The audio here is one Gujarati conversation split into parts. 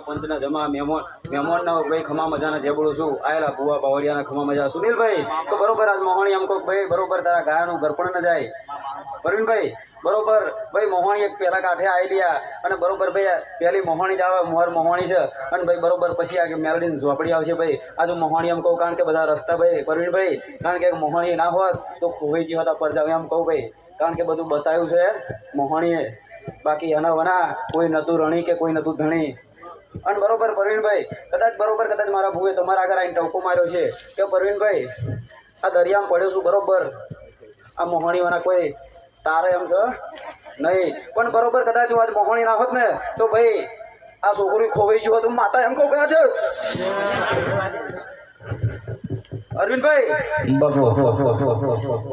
પંચના જમા મહેમાનના ભાઈ ખમા મજાના જે બોલું છું આયેલા ભુવા બાવળિયાના ખમા મજા સુનિલભાઈ તો બરોબર આજ મોહણી એમ કહો ભાઈ બરોબર તારા ગાયનું ઘરપણ ન જાય પરવીનભાઈ બરોબર ભાઈ મોહણી એક પહેલા કાંઠે આવેલી અને બરોબર ભાઈ પહેલી મોહણી જ આવે મોહર મોહણી છે અને ભાઈ બરોબર પછી આ મેલડીની ઝોપડી આવશે ભાઈ આજુ મોહણી એમ કહું કારણ કે બધા રસ્તા ભાઈ પરવીનભાઈ કારણ કે મોહણી ના હોત તો ખોવાઈ ગયો હતા પર જાવ એમ કહું ભાઈ કારણ કે બધું બતાવ્યું છે મોહણીએ બાકી એના વના કોઈ નતું રણી કે કોઈ નતું ધણી અને બરોબર પરવીનભાઈ કદાચ મારા ભૂએ તમારા આગળ આવીને ટવકો માર્યો છે કે પરવીનભાઈ આ દરિયામાં પડ્યો છું બરોબર આ મોહણીવાના કોઈ તારે એમ છે નહીં પણ બરોબર કદાચ હું આજ મોહણી ના હોત ને તો ભાઈ આ છોકરી ખોવાઈ ગયું હતું માતા એમ કહું કદાચ અરવિંદભાઈ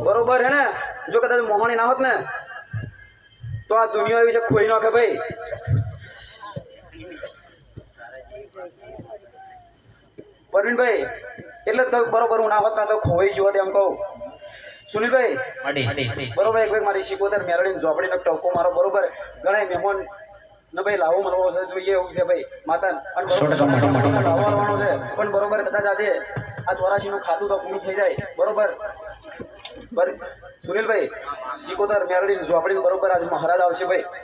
બરોબર હે ને જો કદાચ મોહણી ના હોત ને તો આ દુનિયા વિશે ખોઈ નાખે ભાઈ પરવીનભાઈ એટલે તો બરોબર હું ના હોત તો ખોવાઈ ગયો એમ કહું સુનિલભાઈ બરોબર એક ભાઈ મારી શીખોતર મેરડીને ઝોપડીનો ટવકો મારો બરોબર ઘણા મહેમાન ને ભાઈ લાવો મળવો છે જોઈએ એવું છે ભાઈ માતા અને લાવવાનો છે પણ બરોબર કદાચ આજે આ 84 નું ખાતું તો પૂરું થઈ જાય બરોબર સુનિલભાઈ શીખોતર મેરડીને ઝોપડીને બરોબર આજે મહારાજ આવશે ભાઈ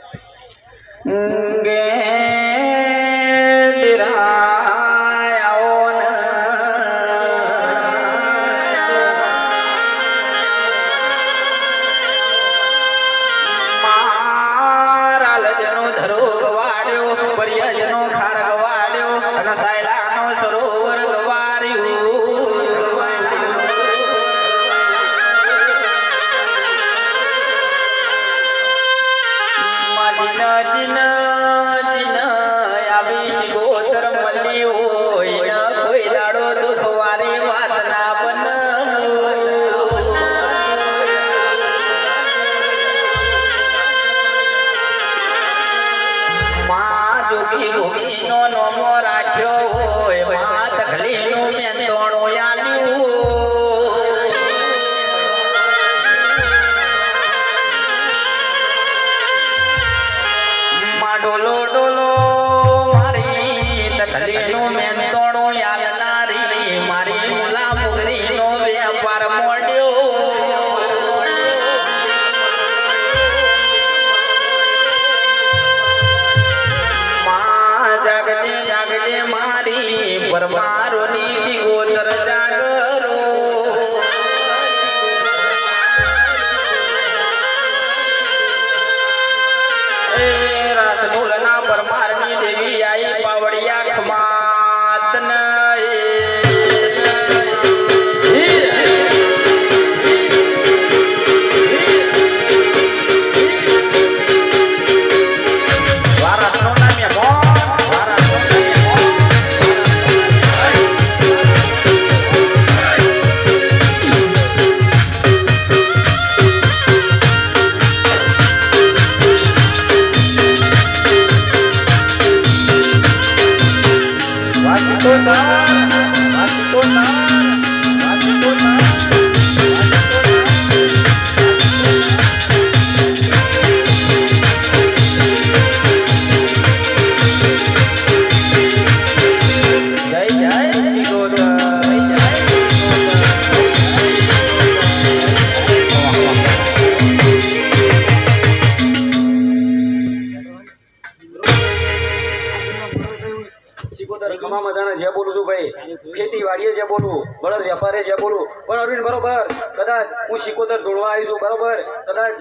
ખેતીવાડીએ જે બોલું બળદ વેપારે જે બોલું પણ અરવિંદ બરોબર કદાચ હું શીકોતર ધોળવા આવી છું બરોબર કદાચ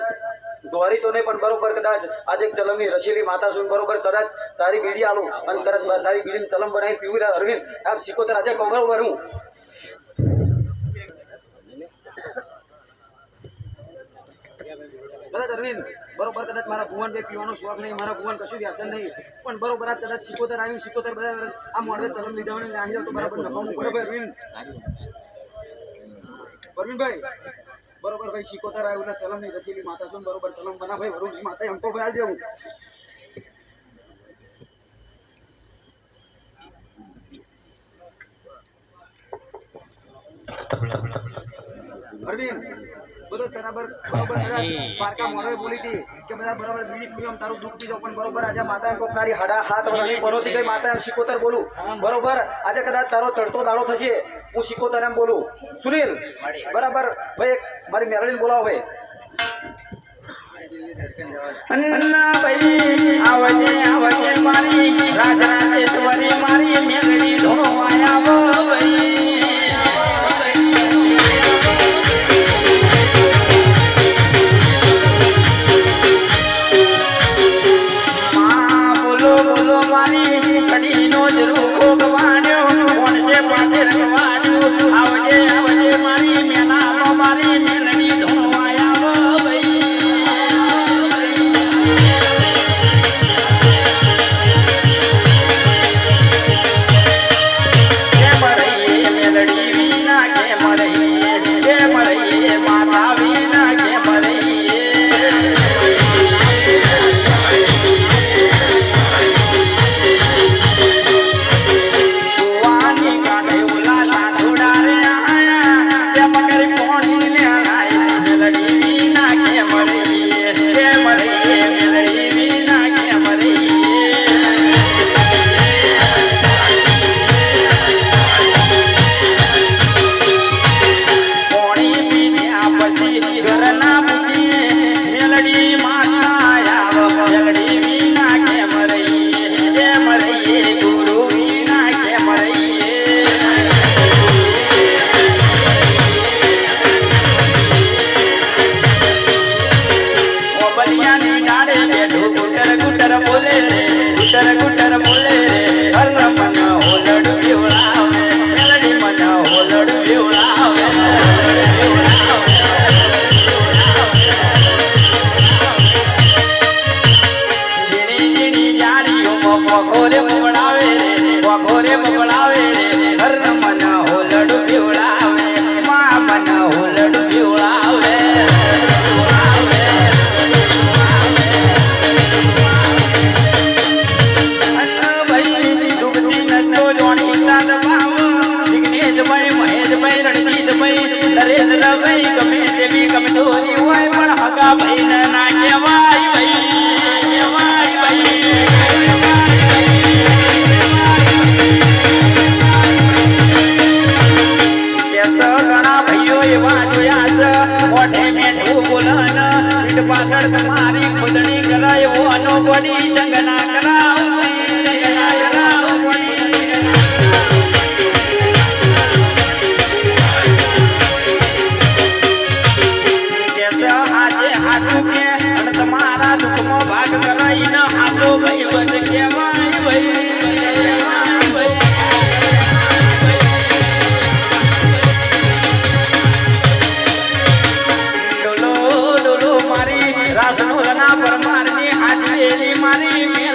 દોરી તો નહીં પણ બરોબર કદાચ આજે ચલમની રસીલી માતા છું બરોબર કદાચ તારી બીડી આલું અને કદાચ તારી બીડીને ચલમ બનાવી પીવું અરવિંદ આ શીકોતર આજે કહું બરોબર હું કદાચ અરવિંદ બરોબર કદાચ મારા ભુવન બે પીવાનો શોખ નહીં મારા ભુવન કશું વ્યસન નહીં પણ બરોબર આ કદાચ શીકોતર આવ્યું શીકોતર બધા આ મોડવે ચલમ લીધા આવી જાવ તો બરાબર નફાનું બરોબર અરવિંદ પરવીનભાઈ બરોબર ભાઈ શીકોતર આવ્યું એટલે ચલમની રસીલી માતા છું બરોબર ચલમ બના ભાઈ વરુણ માતા એમ તો ભાઈ આજે હું અરવિંદ બધો બરાબર બરોબર પારકા મોરે બોલી હતી કે બધા બરાબર બીજી પીવા તારું દુઃખ પીજો પણ બરોબર આજે માતા કોકનારી હાડા હાથ વળી પરોથી ગઈ માતા શિકોતર બોલું બરોબર આજે કદાચ તારો ચડતો દાડો થશે હું શિકોતર એમ બોલું સુનિલ બરાબર ભાઈ મારી મેરડીને બોલાવો ભાઈ અન્ના ભાઈ આવજે આવજે મારી રાજરાજેશ્વરી મારી મેઘડી ધોણો આવો ભાઈ માં બોલો બોલો મારી કડીનો જરૂર ભોગવાડ્યો કોણ છે પાટે રખવાડ્યો આવજે આવજે મારી મેનાનો મારી મેલડી ધોણો આવો ભાઈ પાછળ તમારી ખુદણી કરાય ઓનો બડી સંગના કરાવ આજે હાથું કે અને તમારા દુઃખમાં ભાગ કરાઈ ન હાથો ભાઈ બંધ કહેવાય ભાઈ પરમારની હાજરી મારી